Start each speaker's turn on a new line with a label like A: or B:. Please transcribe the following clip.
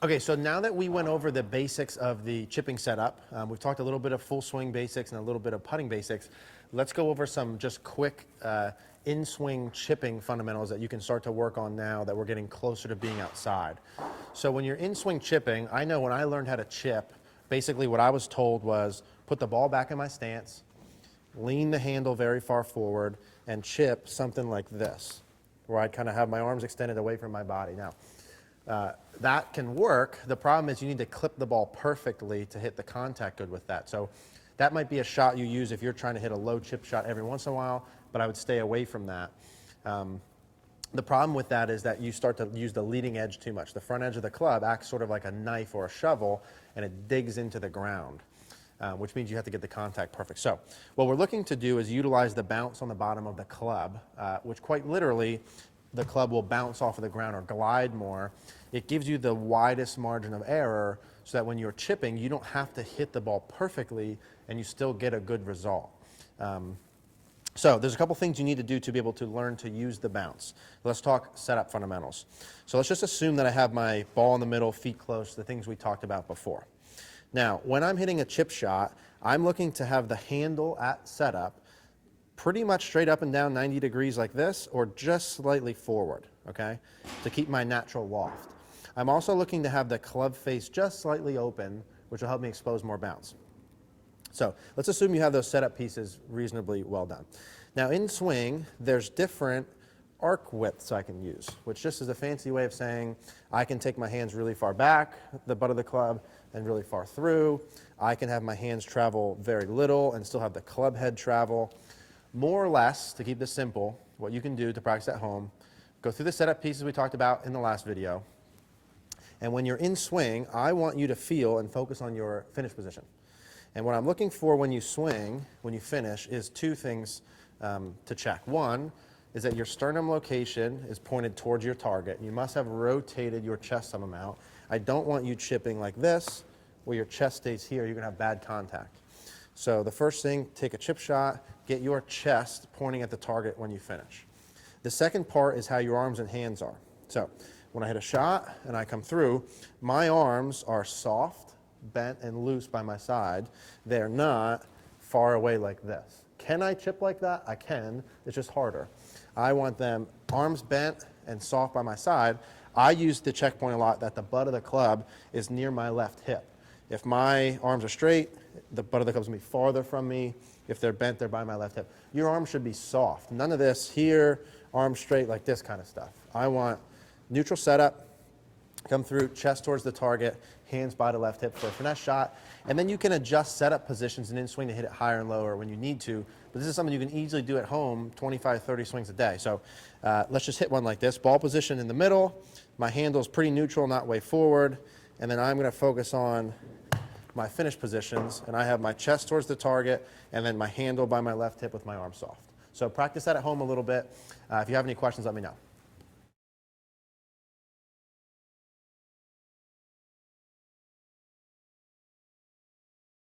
A: Okay, so now that we went over the basics of the chipping setup, we've talked a little bit of full swing basics and a little bit of putting basics. Let's go over some just quick in-swing chipping fundamentals that you can start to work on now that we're getting closer to being outside. So when you're in-swing chipping, I know when I learned how to chip, basically what I was told was put the ball back in my stance, lean the handle very far forward, and chip something like this, where I'd kind of have my arms extended away from my body. Now, that can work. The problem is you need to clip the ball perfectly to hit the contact good with that. So that might be a shot you use if you're trying to hit a low chip shot every once in a while, but I would stay away from that. The problem with that is that you start to use the leading edge too much. The front edge of the club acts sort of like a knife or a shovel, and it digs into the ground, which means you have to get the contact perfect. So what we're looking to do is utilize the bounce on the bottom of the club, which quite literally the club will bounce off of the ground or glide more. It gives you the widest margin of error so that when you're chipping, you don't have to hit the ball perfectly and you still get a good result. So there's a couple things you need to do to be able to learn to use the bounce. Let's talk setup fundamentals. So let's just assume that I have my ball in the middle, feet close, the things we talked about before. Now, when I'm hitting a chip shot, I'm looking to have the handle at setup pretty much straight up and down 90 degrees like this, or just slightly forward, okay, to keep my natural loft. I'm also looking to have the club face just slightly open, which will help me expose more bounce. So let's assume you have those setup pieces reasonably well done. Now in swing, there's different arc widths I can use, which just is a fancy way of saying I can take my hands really far back, the butt of the club, and really far through. I can have my hands travel very little and still have the club head travel. More or less, to keep this simple, what you can do to practice at home, go through the setup pieces we talked about in the last video, and when you're in swing, I want you to feel and focus on your finish position. And what I'm looking for when you swing, when you finish, is two things to check. One is that your sternum location is pointed towards your target. You must have rotated your chest some amount. I don't want you chipping like this, where your chest stays here. You're going to have bad contact. So the first thing, take a chip shot, get your chest pointing at the target when you finish. The second part is how your arms and hands are. So when I hit a shot and I come through, my arms are soft, bent, and loose by my side. They're not far away like this. Can I chip like that? I can. It's just harder. I want them arms bent and soft by my side. I use the checkpoint a lot that the butt of the club is near my left hip. If my arms are straight, the butt of the club is going to be farther from me. If they're bent, they're by my left hip. Your arms should be soft. None of this here, arms straight, like this kind of stuff. I want neutral setup, come through, chest towards the target, hands by the left hip for a finesse shot. And then you can adjust setup positions and in swing to hit it higher and lower when you need to. But this is something you can easily do at home, 25, 30 swings a day. So let's just hit one like this. Ball position in the middle. My handle is pretty neutral, not way forward. And then I'm going to focus on my finish positions, and I have my chest towards the target and then my handle by my left hip with my arm soft. So practice that at home a little bit. If you have any questions, let me know.